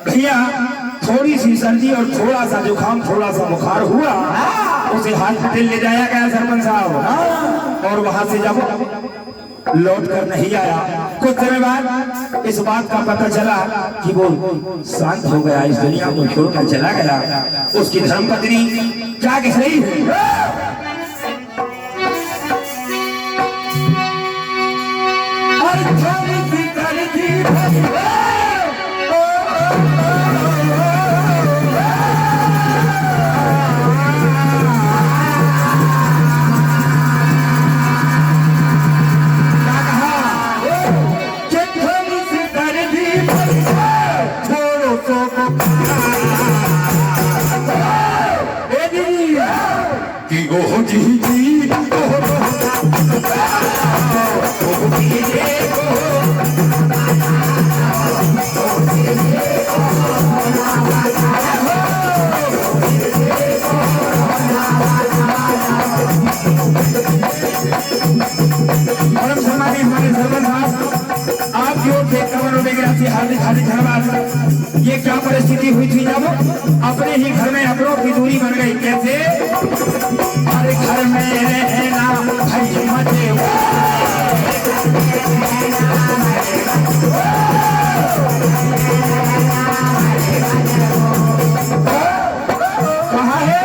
भैया थोड़ी सी सर्दी और थोड़ा सा जुकाम थोड़ा सा बुखार हुआ, उसे हॉस्पिटल ले जाया गया सरपंच साहब, और वहां से जब लौट कर नहीं आया, कुछ समय बाद इस बात का पता चला कि वो शांत हो गया, इस दुनिया को छोड़कर चला गया। उसकी धर्मपत्नी क्या कह रही है? हार्दिक हार्दिक धन्यवाद। ये क्या परिस्थिति हुई थी जब अपने ही घर में अपनों की दूरी बन गई? कैसे? हर घर में रहना भाई मजे, कहा है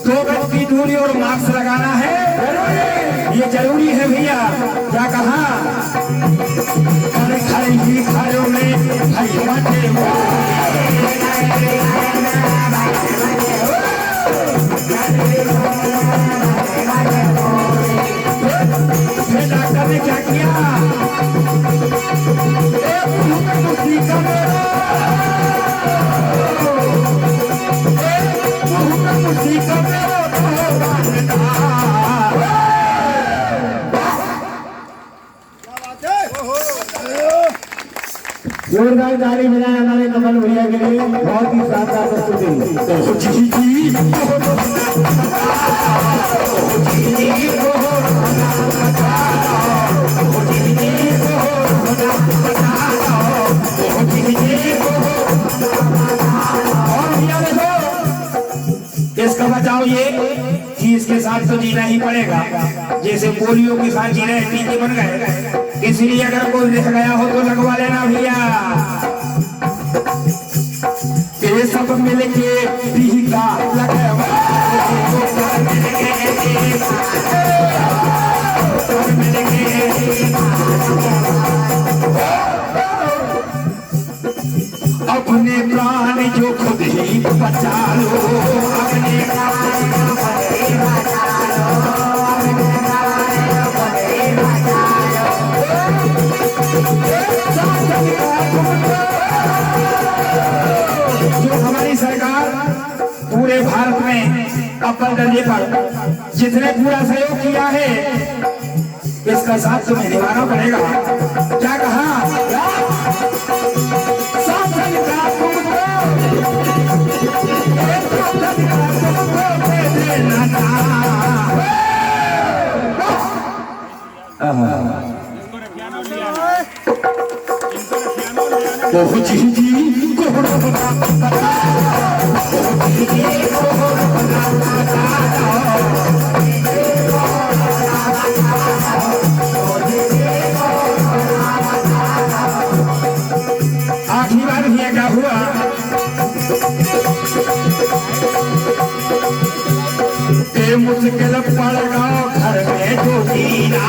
2 गज की दूरी और मास्क लगाना है, ये जरूरी है भैया। क्या कहा? ही घरों में भाई मजे, फिर डॉक्टर ने क्या किया? जोरदार ताली बजाएं हमारे कमल भैया के लिए, बहुत ही शानदार प्रस्तुति। इसका बचाव ये कि इसके साथ तो जीना ही पड़ेगा, जैसे पोलियो के साथ जीना है, टीके बन गए, इसलिए अगर कोई रह गया हो तो लगवा लेना भैया। ये सब मिलके टीका लगवा, अपने प्राण जो खुद ही बचा लो, अपने जो हमारी सरकार पूरे भारत में अव्वल दर्जे पर जितने पूरा सहयोग किया है, इसका साथ तुम्हें निभाना पड़ेगा। क्या कहा? आखिरी बार भैया क्या हुआ? मुश्किल पड़ गया घर में जो जीना,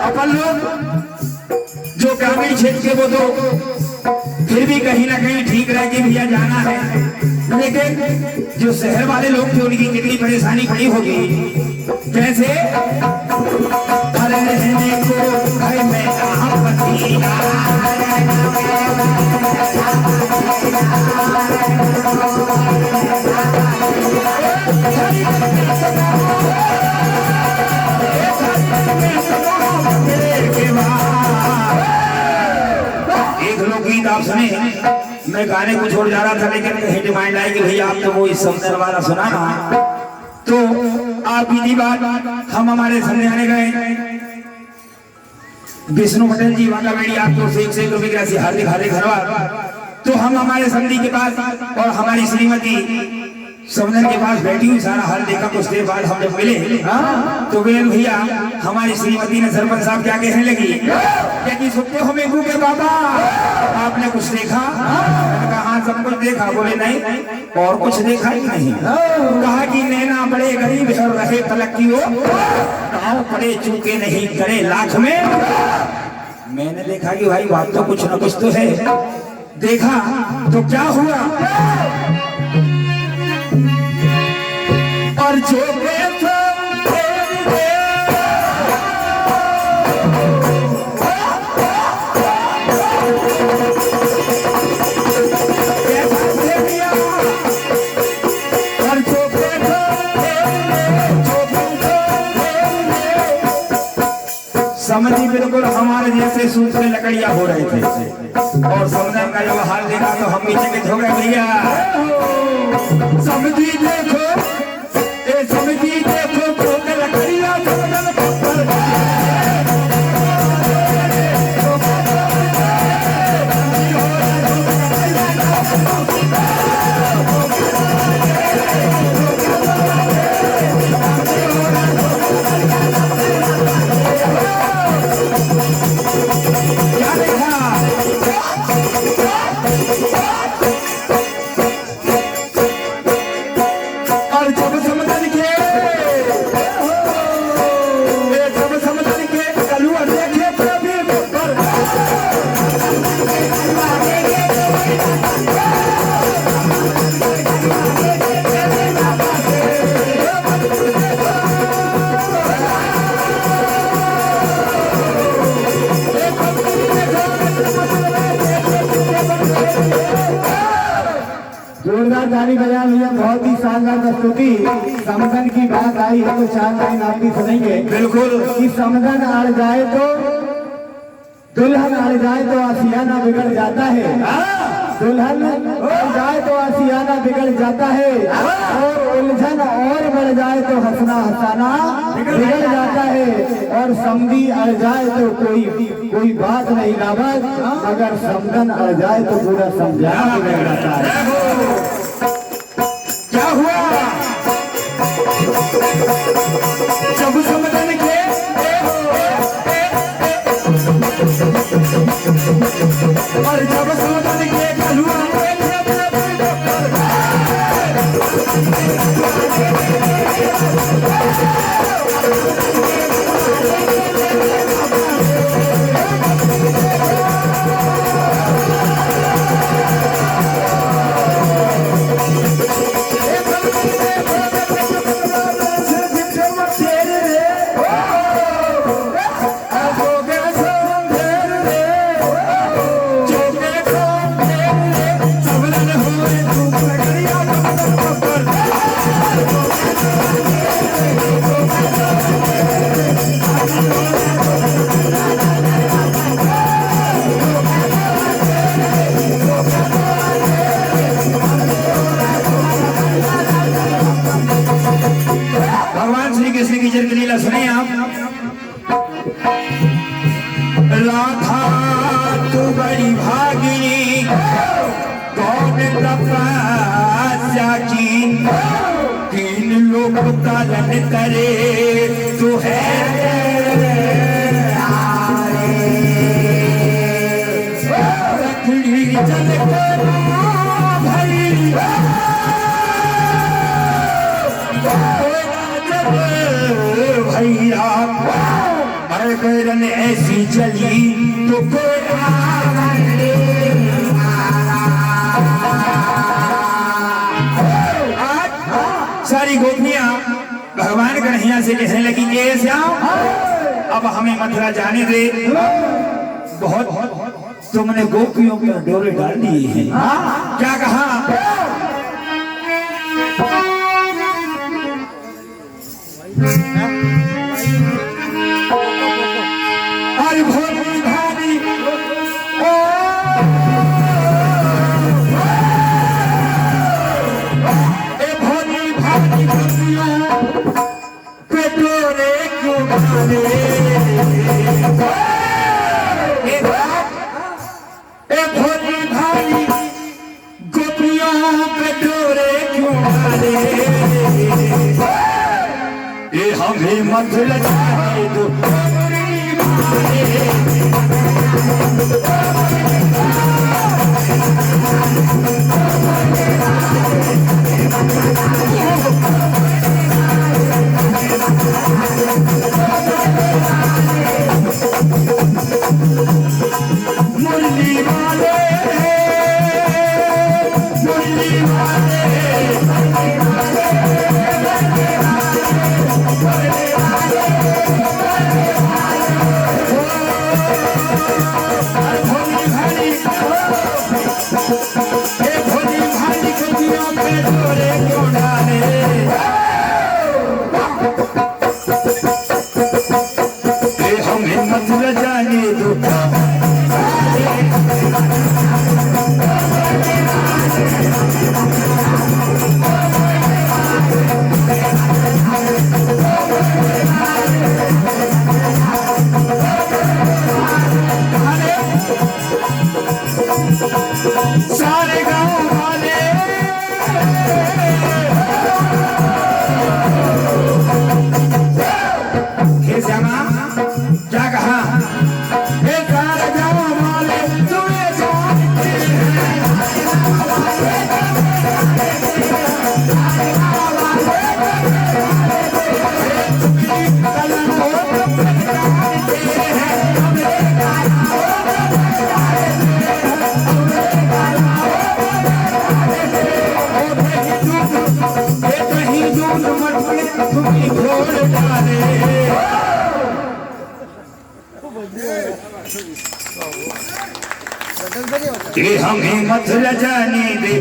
अपन लोग जो ग्रामीण क्षेत्र के वो तो फिर भी कहीं ना कहीं ठीक रह के भैया जाना है, लेकिन जो शहर वाले लोग थे उनकी कितनी परेशानी खड़ी होगी। कैसे? रहने को घर में एक लोकगीत आप सुने, मैं गाने को छोड़ जा रहा था, लेकिन कहीं डिमांड आई कि भैया आप तो वो इस समंदर वाला सुना ना, तो आप विधि बात हम हमारे समझाने गए। विष्णु पटेल जी वाका बेड़ी आपको से 1 रुपए की राशि हार्दिक हार्दिक धन्यवाद। तो हम हमारे संधि के पास और हमारी श्रीमती समंदर के पास बैठी हुई, सारा हाल देखा। कुछ देर बाद हम जब मिले तो वे भैया हमारी श्रीमती ने सरपंच साहब क्या कहने लगी, क्या सुनते हो मेघू के बाबा, आपने कुछ देखा? कहा हाँ सब कुछ देखा। बोले नहीं और कुछ देखा ही नहीं। कहा कि नैना बड़े गरीब है और रहे पलक की वो गाँव पड़े चूके नहीं करे लाख में। मैंने देखा कि भाई बात तो कुछ न कुछ तो है। देखा तो क्या हुआ, और जो समझी बिल्कुल हमारे जैसे सूखे लकड़ियां हो रहे थे। और समझन का जब हाल देखा तो हम भी चकित हो गए। भैया समझी देखो, ए समझी देखो सूखे लकड़ियां ताली बजा भैया। बहुत ही शानदार प्रस्तुति। समदन की बात आई है तो 4 लाइन आप भी सुनेंगे। बिल्कुल। कि समदन अड़ जाए तो दुल्हन अड़ जाए तो आशियाना बिगड़ जाता है। दुल्हन अड़ जाए तो आशियाना बिगड़ जाता है, और उलझन और बढ़ जाए तो हंसना हंसाना बिगड़ जाता है। और समधी अड़ जाए तो कोई बात नहीं रावत, मगर समदन अड़ जाए तो पूरा समझाना बिगड़ जाता है। क्या हुआ जब समदन के और जब समदन के कलुआ सुने आप। राधा तू बड़ी भागिनी कौन तपस्या की, 3 लोग पालन करे तू है रखड़ी जल कर भई भैया अगर ऐसी चली तो सारी गोपियां भगवान कन्हैया से कहने लगी कि श्याम अब हमें मथुरा जाने दे। बहुत तुमने गोपियों पर डोरे डाल दिए हैं। क्या कहा? भोली भारी पे डोरे क्यों डाले, ये हमें मत लजाए तो मुरली वाले मुरली वाले भोली भाली कटियों पे डोरे क्यों डाले, ये हमें मत लजाने दो सारे गांव वाले हे श्यामा क्या कहा, हे सारे गांव वाले तुम्हें जानते कि हमें मत लजाने दे।